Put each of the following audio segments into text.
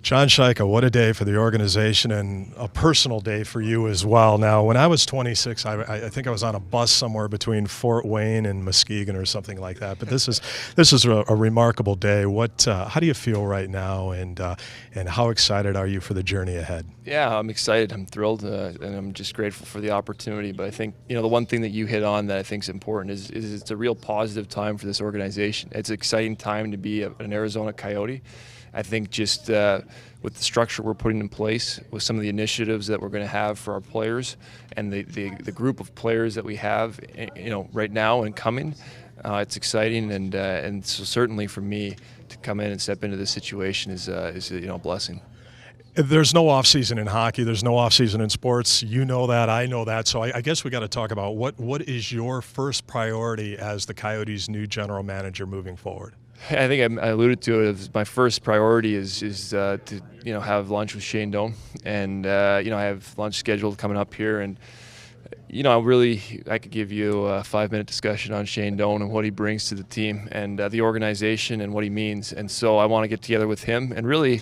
John Chayka, what a day for the organization and a personal day for you as well. Now, when I was 26, I think I was on a bus somewhere between Fort Wayne and Muskegon or something like that. But this is a remarkable day. How do you feel right now, and how excited are you for the journey ahead? Yeah, I'm excited. I'm thrilled, and I'm just grateful for the opportunity. But I think the one thing that you hit on that I think is important is it's a real positive time for this organization. It's an exciting time to be an Arizona Coyote. I think just with the structure we're putting in place, with some of the initiatives that we're going to have for our players, and the group of players that we have, right now and coming, it's exciting, and so certainly for me to come in and step into this situation is a blessing. There's no off season in hockey. There's no off season in sports. You know that. I know that. So I guess we got to talk about what is your first priority as the Coyotes' new general manager moving forward? I think I alluded to it. My first priority is to have lunch with Shane Doan, and I have lunch scheduled coming up here, and I could give you a 5-minute discussion on Shane Doan and what he brings to the team and the organization and what he means, and so I want to get together with him and really.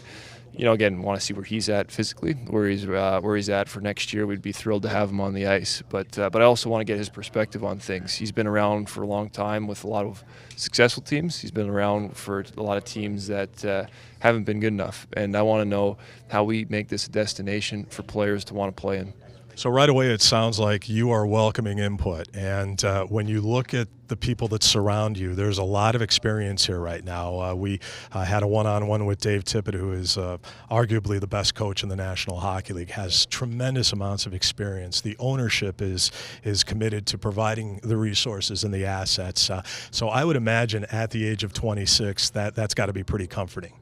Again, want to see where he's at physically, where he's at for next year. We'd be thrilled to have him on the ice, but I also want to get his perspective on things. He's been around for a long time with a lot of successful teams. He's been around for a lot of teams that haven't been good enough, and I want to know how we make this a destination for players to want to play in. So right away, it sounds like you are welcoming input. And when you look at the people that surround you, there's a lot of experience here right now. We had a one-on-one with Dave Tippett, who is arguably the best coach in the National Hockey League, has tremendous amounts of experience. The ownership is committed to providing the resources and the assets. So I would imagine at the age of 26, that's got to be pretty comforting.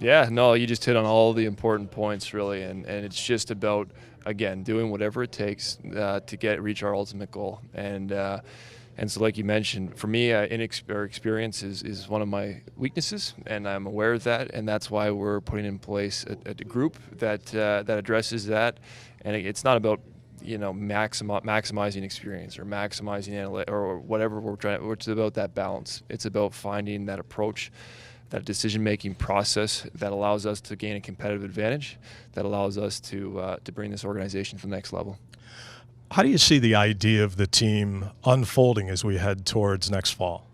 Yeah, no, you just hit on all the important points, really, and it's just about, again, doing whatever it takes to reach our ultimate goal. And so, like you mentioned, for me, experience is one of my weaknesses, and I'm aware of that, and that's why we're putting in place a group that addresses that. And it's not about maximizing experience or maximizing or whatever we're trying. It's about that balance. It's about finding that approach, that decision-making process that allows us to gain a competitive advantage, that allows us to bring this organization to the next level. How do you see the idea of the team unfolding as we head towards next fall?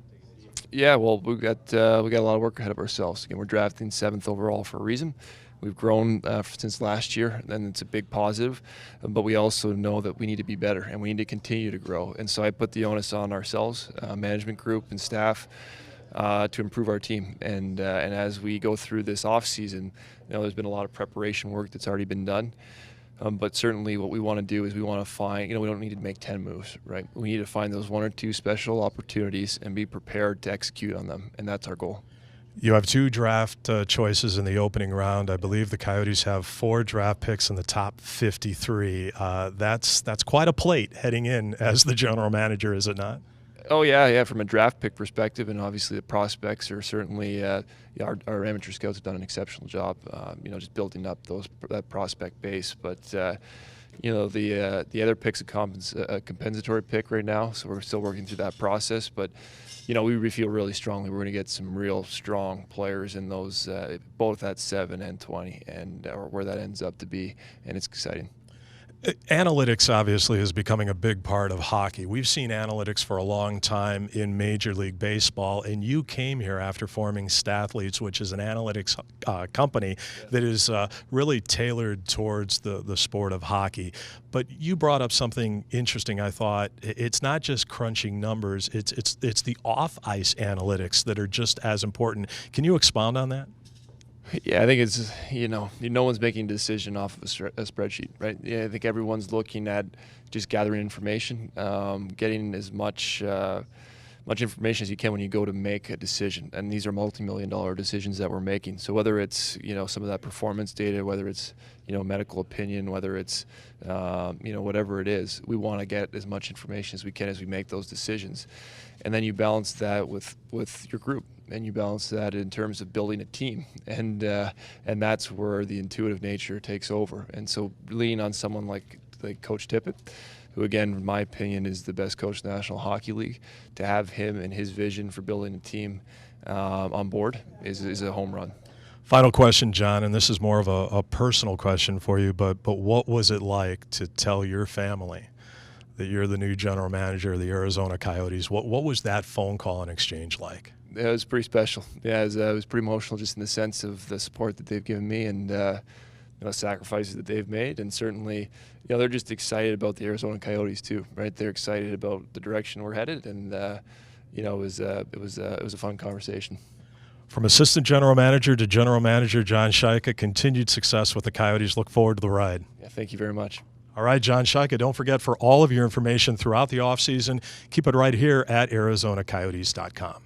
Yeah, well, we got a lot of work ahead of ourselves. Again, we're drafting 7th overall for a reason. We've grown since last year, and it's a big positive. But we also know that we need to be better, and we need to continue to grow. And so I put the onus on ourselves, management group and staff, to improve our team, and as we go through this off season, there's been a lot of preparation work that's already been done, but certainly what we want to do is we want to find, we don't need to make 10 moves, right? We need to find those 1 or 2 special opportunities and be prepared to execute on them, and that's our goal. You have 2 draft choices in the opening round. I believe the Coyotes have 4 draft picks in the top 53. That's quite a plate heading in as the general manager, is it not? Oh yeah. From a draft pick perspective, and obviously the prospects are certainly our amateur scouts have done an exceptional job. Just building up that prospect base. But the other pick's a compensatory pick right now, so we're still working through that process. But we feel really strongly we're going to get some real strong players in those, both at 7 and 20, or where that ends up to be, and it's exciting. Analytics obviously is becoming a big part of hockey. We've seen analytics for a long time in Major League Baseball, and you came here after forming Stathletes, which is an analytics company that is really tailored towards the sport of hockey. But you brought up something interesting, I thought. It's not just crunching numbers, it's the off-ice analytics that are just as important. Can you expound on that? Yeah, I think it's, no one's making a decision off of a spreadsheet, right? Yeah, I think everyone's looking at just gathering information, getting as much information as you can when you go to make a decision. And these are multi-million-dollar decisions that we're making. So whether it's, some of that performance data, whether it's, medical opinion, whether it's, whatever it is, we want to get as much information as we can as we make those decisions. And then you balance that with your group. And you balance that in terms of building a team, and that's where the intuitive nature takes over. And so, leaning on someone like Coach Tippett, who again, in my opinion, is the best coach in the National Hockey League, to have him and his vision for building a team on board is a home run. Final question, John, and this is more of a personal question for you, but what was it like to tell your family that you're the new general manager of the Arizona Coyotes? What was that phone call and exchange like? It was pretty special. Yeah, it was pretty emotional, just in the sense of the support that they've given me and sacrifices that they've made, and certainly, they're just excited about the Arizona Coyotes too, right? They're excited about the direction we're headed, and it was a fun conversation. From assistant general manager to general manager, John Chayka, continued success with the Coyotes. Look forward to the ride. Yeah, thank you very much. All right, John Chayka, don't forget, for all of your information throughout the offseason, keep it right here at ArizonaCoyotes.com.